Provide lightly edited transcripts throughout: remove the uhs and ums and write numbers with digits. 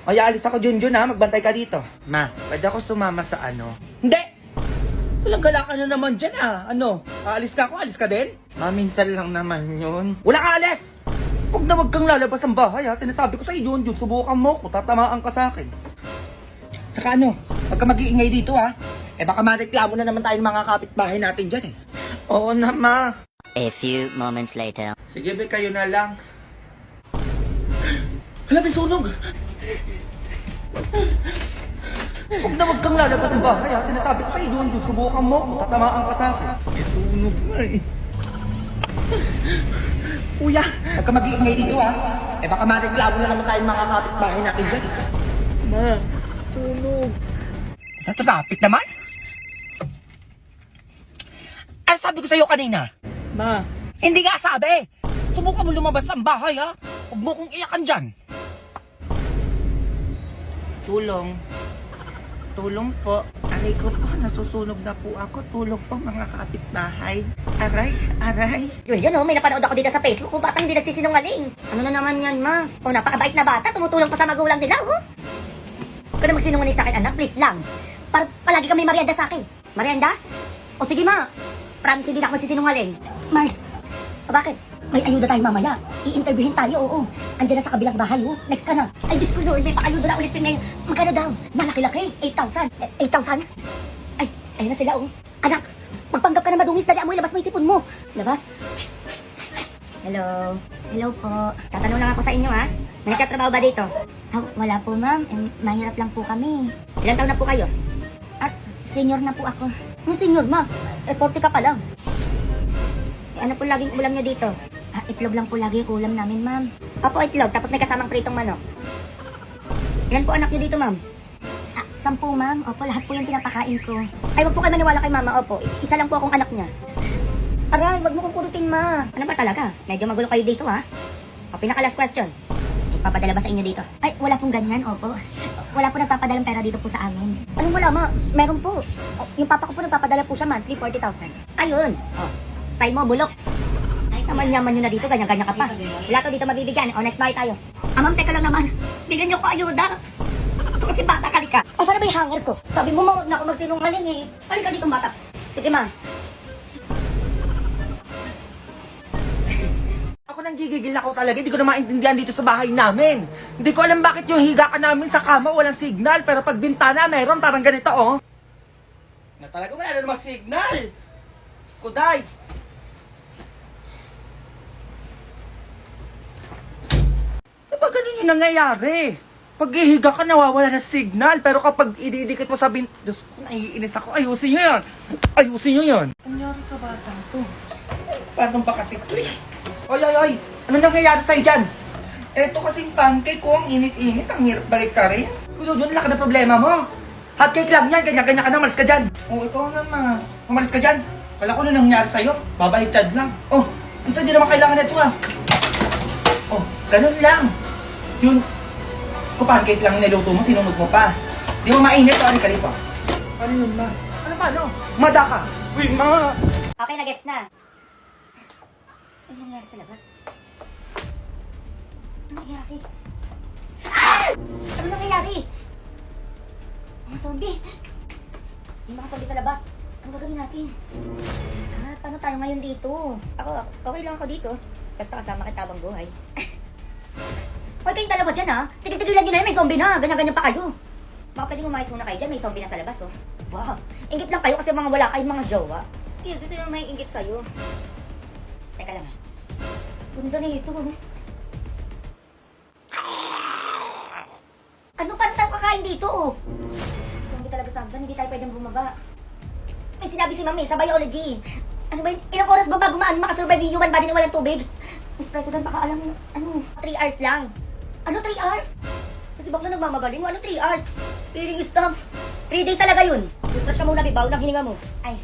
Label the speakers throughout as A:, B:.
A: Ay, alis ako, Junjun, ha? Magbantay ka dito. Ma, pwede ako sumama sa ano? Hindi! Walang gala ka na naman dyan, ha? Ano? Aalis na ako? Alis ka din? Ma, minsan lang naman yun. Wala ka alis! Huwag na wag kang lalabas ng bahay, ha? Sinasabi ko sa'yo, Junjun, subukan mo ko. Tatamaan ka sa akin. Saka ano, pagka mag-iingay dito, ha? Eh, baka mareklamo na naman tayo ng mga kapitbahay natin dyan, eh. Oo na, ma.
B: A few moments later.
A: Sige, be, kayo na lang. Hala, may sunog! Huwag na wag kang lalabas ng bahay, ha? Sinasabi ko sa'yo, Junjun, subukan mo kung tatamaan ka sa akin. May sunog na, eh. Kuya, pagka mag-iingay dito, ha? Eh, baka mareklamo na naman tayo mga kapitbahay natin dyan, eh. Ma, sunog. Natatapit naman? Ano sabi ko sa'yo kanina? Ma. Hindi nga sabi! Subukan mo lumabas ng bahay, ha? Huwag mo kong iyakan dyan. Tulong. Tulong po. Aray ko po, nasusunog na po ako. Tulong po, mga kapitbahay. Aray, aray.
C: Yun, may napanood ako dito sa Facebook kung batang hindi nagsisinungaling. Ano na naman yan, ma? O, napakabait na bata, tumutulong pa sa magulang nila, oh. Huwag ka na magsinungaling sa akin, anak, please lang. Palagi ka may merienda sa akin. Merienda? O sige, ma. Promise hindi na ako magsisinungaling. Mars, bakit? May ayuda tayo mamaya. I-interviewin tayo, oo. Andiyan na sa kabilang bahay, oh. Next ka na. Ay, Diyos ko, Lord, may pa-ayuda na ulit si May. Magkano daw? Malaki-laki. 8,000. 8,000? Ay, ayun na sila, oh. Anak, magpanggap ka na madungis. Dali mo, ilabas mo yung sipon mo. Labas. Hello. Hello po. Tatanong lang ako sa inyo, ha? May nagtatrabaho ba dito? Wala po, ma'am. Mahirap lang po kami. Ilang taon na po kayo? Senior na po ako. Senior, ma'am? 40 ka pa lang. Ano po laging ulam niyo dito? Itlog lang po lagi yung ulam namin, ma'am. Opo, itlog. Tapos may kasamang pritong manok. Ilan po anak niyo dito, ma'am? 10, ma'am. Opo, lahat po yung pinapakain ko. Ay, wag po kayo maniwala kay mama. Opo, isa lang po akong anak niya. Aray, wag mo kong kurutin, ma. Ano ba talaga? Medyo magulo kayo dito, ha? O, pinaka-last question. Ipapadala ba sa inyo dito? Ay, wala pong ganyan, opo. Wala po nagpapadalang pera dito po sa amin. Anong wala, ma? Meron po. Yung papa ko po nagpapadala po siya monthly, 40,000. Ayun. O, style mo, bulok. Naman-yaman nyo na dito, ganyan-ganyan ka pa. Wala to dito mabibigyan. O, next buy tayo. Ma'am, teka lang naman. Bigyan nyo ko ayuda. Ito kasi bata ka ka. O, sana ba yung hanger ko? Sabi mo, mawag na ako magsinungaling eh. Halika dito, bata. Sige, ma.
A: Ako nang gigigil ako talaga. Hindi ko na maintindihan dito sa bahay namin. Hindi ko alam bakit yung higa ka namin sa kama walang signal. Pero pag bintana meron, parang ganito, oh. Na talaga wala na namang signal. Kuday. Diba ganun yung nangyayari? Pag ihiga ka, nawawala na signal. Pero kapag ididikit mo sa Diyos ko, naiinis ako. Ayusin nyo yan. Ayusin nyo yan. Ano nangyari sa bata to? Paano ba kasi ito eh? Oy! Ano nangyayari sa'yo dyan? Eto kasing pancake ko, ang init-init. Ang hirap balik ka rin. Skudo, yun laki na problema mo. Hot cake lang yan. Ganyan-ganyan ka na. Umalis ka dyan. Oh, ikaw naman. Umalis ka dyan. Kala ko na nangyari sa'yo. Babaliktad lang. Oh, ito di naman kailangan na ito ah. Oh, ganun lang. Yun. Ko pancake lang niluto mo, sinunod mo pa. Di mo mainit, ano ka dito? Ano yun, ma? Ano ba, no? Mada ka. Uy, ma!
C: Okay, na-gets na. Ano nangyari sa labas? Ano nangyari? Ano nangyari? Mga zombie! May mga zombie sa labas. Ang gagawin natin? Paano tayo ngayon dito? Ako, okay lang ako dito. Basta kasama kita habang buhay. Hoy, kayong dalawa dyan, ha? Tigil-tigilan nyo na yan, may zombie na. Ganyan-ganyan pa kayo. Baka pwedeng umayos muna kayo dyan, may zombie na sa labas, oh. Wow. Ingit lang kayo kasi mga wala kayong mga jowa. Excuse me, sino may ingit sa'yo? Teka lang, ha? Ganda na ito, oh. Ano pa tayo kakain dito, oh? Zombie talaga sa hagdan, hindi tayo pwedeng bumaba. May sinabi si Mami sa biology. Ano ba yun? Ilang oras ba bago makasurvive yung human body na walang tubig? Miss President, baka alam mo, 3 hours lang. Ano 3 hours? Kasi bakla nagmamagaling mo, ano 3 hours? Feeling stamp. 3 days talaga yun. Refresh ka muna, bibaw ng hininga mo. Ay,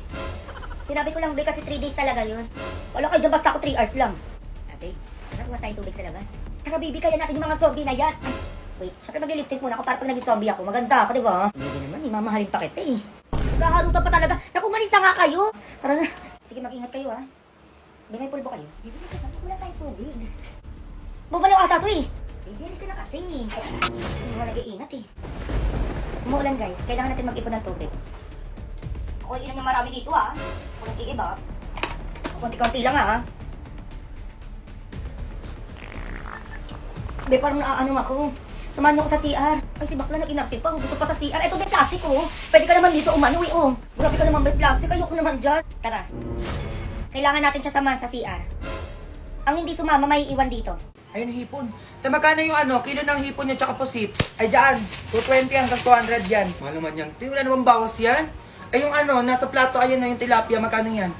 C: sinabi ko lang, be, kasi 3 days talaga yun. Wala kayo dyan, basta ako 3 hours lang. Ate, nakuha tayo tubig sa labas. Taka, baby, kaya natin yung mga zombie na yan. Ay, wait, syempre magliliptin muna ako para pag naging zombie ako. Maganda ako, di ba? Hindi naman, mamahalin pa kita eh. Naghaharutan pa talaga. Naku, malis na nga kayo. Tara na. Sige, mag-ingat kayo, ha. May pulbo kayo. Wala tayong tubig. Bumalaw ata to eh. Hindi ka na kasi. Hindi mo nag-iingat eh. Umuulan guys, kailangan natin mag-ipon ng tubig. Ako inom yung marami dito ah. Ako nag-iiba. Kunti-kunti lang ah. Be, parang naaano ako. Samahan niyo ko sa CR. Ay, si Bakla nag-inactive pa. Gusto pa sa CR. Ito, may plastic oh. Pwede ka naman dito umano eh oh. Grabe ka naman may plastic. Ayoko naman dyan. Tara. Kailangan natin siya samahan sa CR. Ang hindi sumama, may iwan dito.
A: Ayun, hipon. Magkano yung kilo ng hipon niya tsaka pusit? Ay, dyan. 220 hanggang 200 yan. Mahal naman yan. Di, wala naman bawas yan. Ay, yung nasa plato, ayun na yung tilapia. Magkano yan?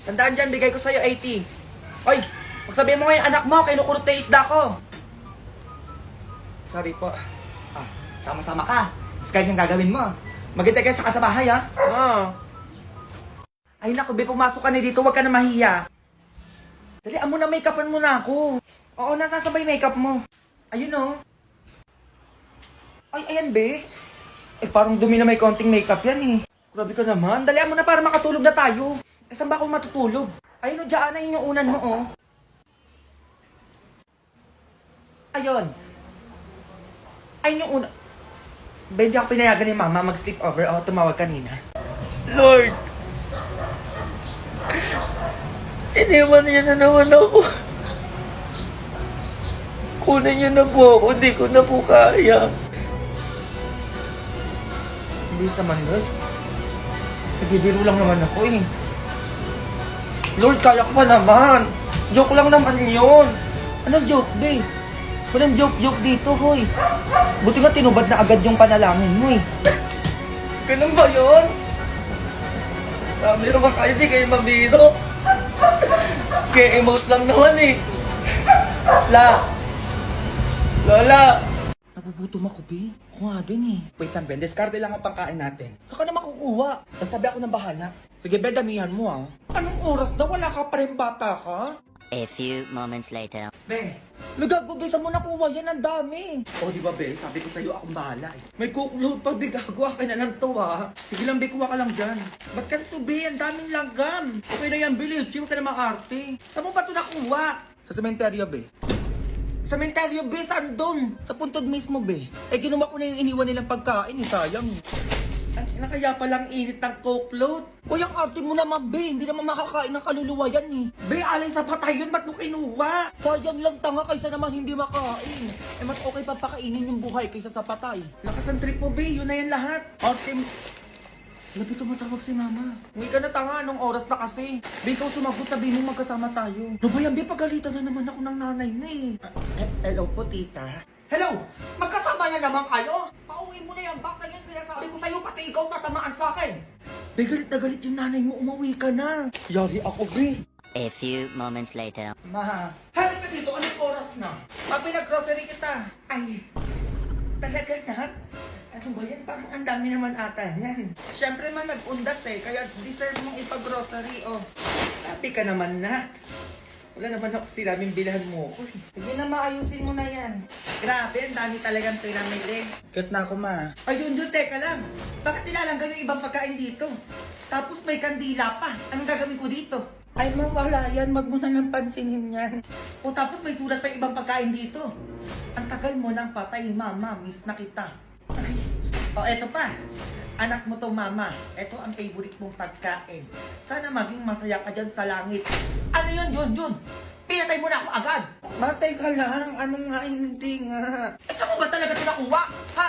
A: Sandaan dyan, bigay ko sa'yo 80. Oy, pagsabihin mo ngayon anak mo, kinukurot na yung isda ko. Sorry po. Sama-sama ka. Skype yung gagawin mo. Maghintay kayo sa bahay, ha? Ay naku, be, pumasok ka na dito, wag ka na mahiya. Dali, amo na make-upan mo na ako. Oo, nasasabay make-up mo. Ayun, oh. Ay, ayan, be. Eh, parang dumi na may konting make-up yan, eh. Grabe ka naman. Dali, amo na para makatulog na tayo. Eh, saan ba ako matutulog? Ayun, oh, dyan na yung unan mo, oh. Ayun. Ayun yung unan. Ba, hindi ako pinayagan ni mama mag-sleep over. O, tumawag kanina. Lord! Iniwan niyo na naman ako. Kunin niyo na po ako. Hindi ko na po kaya. Bilis naman, Lord. Nagbibiro lang naman ako eh. Lord, kaya ko pa naman. Joke lang naman yun. Anong joke, babe? Walang joke-joke dito, hoy. Buti nga tinubad na agad yung panalangin mo eh. Ganun ba yun? Sabi naman kayo, di kayo mabiro. Kaya emote lang naman eh. Lola! Nagugutom ako, be. Ako nga din eh. Wait lang, Ben. Discarte lang ang pangkain natin. Saan ka na makukuha? Basta be, ako nang bahala. Sige, be, damihan mo ah. Anong oras daw? Wala ka pa rin bata ka?
B: A few moments later.
A: Be, nagago, be, saan mo nakuha yan? Ang dami. O, di ba, be? Sabi ko sa'yo, akong bahala eh. May cookload pa, be. Gago, akin na lang to ah. Sige lang, be, kuha ka lang dyan. Ba't ka nito, be? Ang daming langgam. Okay na yan, be. Chill ka na maarte. Saan mo ba ito nakuha? Sa sementeryo, be. Sementeryo, be, saan doon? Sa puntod mismo, be. Eh, ginawa ko na yung iniwan nilang pagkain, eh, sayang. Ay, nakaya palang init ng coke load. Uy, ang arte mo naman, be. Hindi naman makakain ng kaluluwa yan, eh. Be, alay sa patay yun. Ba't mo kinuha? Sayang lang, tanga, kaysa naman hindi makain. Eh, mas okay pa pakainin yung buhay kaysa sa patay. Lakas ang trip mo, be. Yun na yan lahat. Arte mo. Labi tumatawag si mama. Hindi ka na tanga, anong oras na kasi? Be, ikaw sumagot, sabihin mo magkasama tayo. No ba yan, be, pagalitan na naman ako ng nanay mo eh. Hello po, tita. Hello! Magkasama na naman kayo? Pauwi mo na yan, baka yan sinasabi ko sa'yo, pati ikaw tatamaan sa akin. Be, galit na galit yung nanay mo, umuwi ka na. Yari ako, be.
B: A few moments later.
A: Ma, halika ka dito, anong oras na? Pinag-grocery kita. Ay, talaga na? Ano ba yan? Parang ang dami naman ata yan. Siyempre man nag-undas eh, kaya deserve mong ipag-grocery, oh. Happy ka naman na. Wala naman ako sinabing bilhan mo ko. Sige na, maayusin mo na yan. Grabe, ang dami talagang pinamili. Cute na ako, ma. Ayun, teka lang. Bakit nilalanggan yung ibang pagkain dito? Tapos may kandila pa. Anong gagawin ko dito? Ay, mawala yan. Wag mo na lang pansinin yan. O tapos may sulat pa yung ibang pagkain dito. Ang tagal mo nang patay, mama. Miss na kita. Ay. O, eto pa. Anak mo to, mama. Ito ang favorite mong pagkain. Sana maging masaya ka dyan sa langit. Ano yun? Pinatay mo na ako agad. Matay ka lang. Ano nga, hindi nga. Eh, saan mo ba talaga ito nakuha? Ha?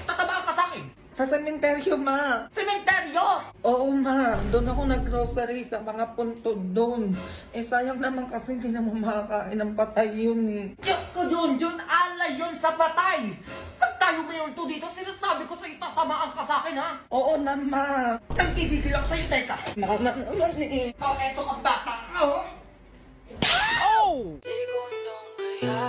A: Tatabaan ka sa akin? Sa sementeryo, ma. Sementeryo? Oo, ma. Doon ako nag-grocery sa mga puntod doon. Eh, sayang naman kasi hindi naman makakain ng patay yun eh. Diyos ko, Junjun. Alay yun sa patay. Pag tayo mayroon to dito, sinasabi ko sa'yo, tatamaan ka sa akin, ha? Oo na, ma. Nagkikigil ako sa'yo, teka. Mama naman eh. Oh, eto ka bata. Oh!
D: Di ko nang kaya